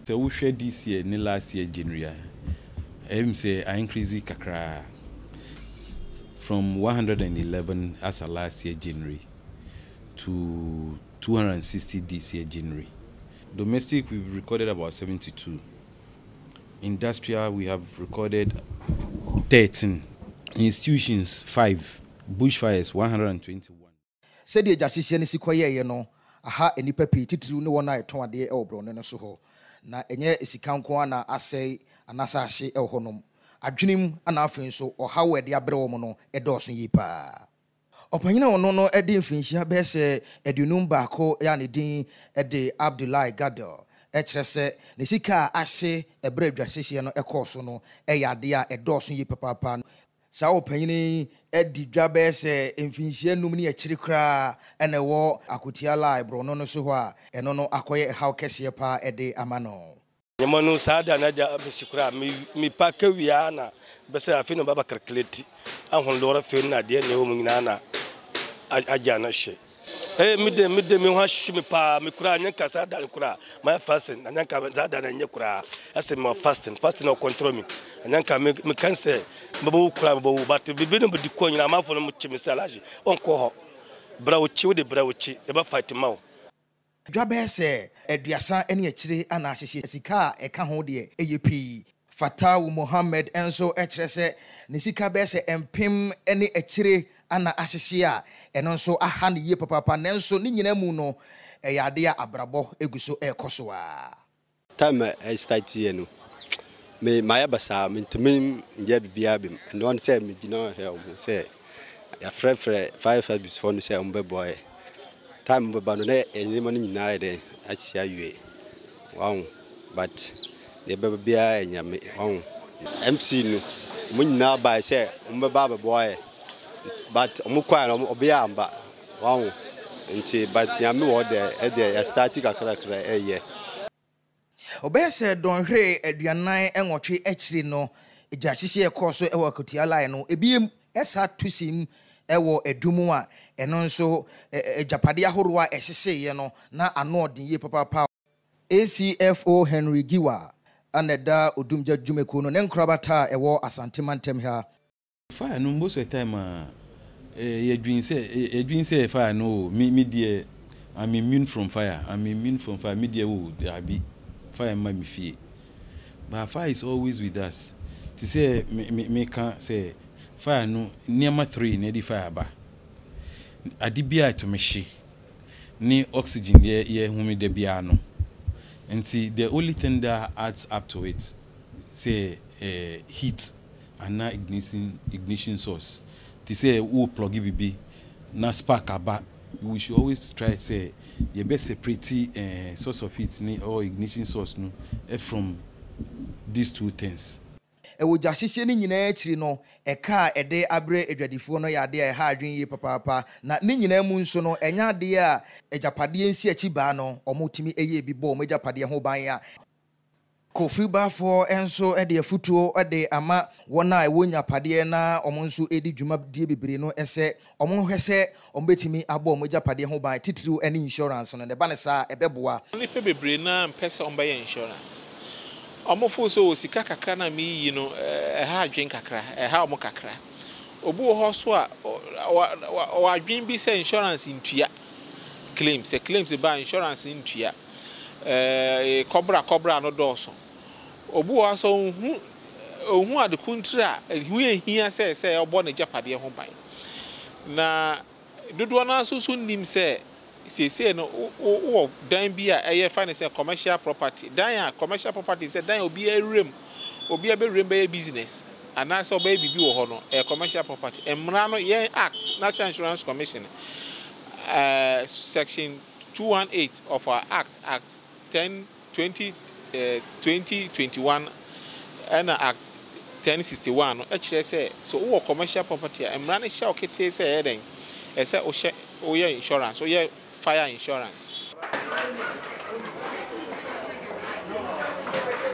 So we share this year, ni last year January. I say I increase kakra from 111 as a last year January to 260 this year January. Domestic we've recorded about 72. Industrial we have recorded 13. Institutions 5. Bushfires 121. Said the justice and Sikoya, you know, aha any pepi titru no one night ton de elbro no so ho. Na enye isikankoana asay anasashe el honum. Adwenim ana afin so or how we de abrɛ wo no edoso yi pa. Opanyina ono no edi mfinhia be se edunum baako ya ne din ede Abdullahi Gadel. Ekyere se ne sika ahye ebrɛ adwahyehyɛ no ekɔso no eyade a edoso yi papa. Sa opanyini edi dwabe se mfinhia num ne akyiri kra ene wo akotiala ibro no so ho a eno no akoye haw kese pa ede amano. Nyamanu sada na ja bisikura mi pake wiya na bese afino baba calculate ahon lora fe na de ne wo nyina na aja na hye midde mi ho hye mi pa mi kura nyanka sada kura my fasting nyanka sada na nyekura ase my fasting no control me nyanka mi cancer babo kura babo but bibi no bidi ko nyina amafo no mu chimi salaje onko ho brawochi wo de brawochi e ba fight mawo. Dwabese eduasa ene akyire ana ahyehye sika eka ho de eyepi Fatawu Mohammed enso ekyere se ne sika bese empem ene akyire ana ahyehye a eno nso aha ne ye papa nenso ne nyina mu no eyade a abrabo eguso ekoso a time I start here no me my basa mentumi ndia bibia bim and one say me gina here say ya frefre 5 before no say boy time baba no na enimo ni nyina de asia yue wow but the baby bia enyame wow MC no mo nyina ba say baba boy but mo kwa no obia amba wow nti but nyame wo de static akra eye obese don hwe aduanan enwotwe akyiri no eja hyehye ekoso ewo akotiala no ebiem esa tusim ewo edumu a eno nso ejapade ahoro a ehyehye no na ano odin ye papa ACFO Henry Giwa aneda odumja dwumeko no ne nkrabata ewo asantemantam ha fire no most of the time you dream say fire no me dear I'm immune from fire me dear oh there be fire in my fear but fire is always with us to say me can say fire no near 3 near the fire ba adibia to me she ni oxygen ye humi de bia no and see the only thing that adds up to it say heat and na ignition source to say who plug BB na spark aba we should always try to say your best separate source of heat or ignition source no from these two things. Ewo jahyehyɛ ni nyina akyiri no eka ede abre edwadifo no yade a ha adwen yi papa na ni nyina mu nso no enya ade a ejapade nsi achi ba no omotimi eye bi bo omejapade ho ban ya Kofi bafo enso ede afutuo ede ama wona ewonya pade na omo nso edi dwuma die bebre no ese omo hwese ombetimi abo omejapade ho ban titiru ene insurance no ne ba ne sa ebeboa ni pe bebre na mpesa ombaye insurance omofo so sika kakra na mi yi no ha adwen kakra ha omo kakra obu ho so a o adwen bi say insurance ntua claims ba insurance ntua cobra no doso obu ho so ohun adekuntra hu ehia say obo na japade ho ban na dodo na so nim say say no o dan bi a eye finance commercial property dan a commercial property say dan obi erem obi aberem be business ana so obi bibi wo ho no commercial property emra no yen act National Insurance Commission section 218 of our act 2021 and act 1061 actually say so o commercial property emra no sha okete say eden say o insurance o fire insurance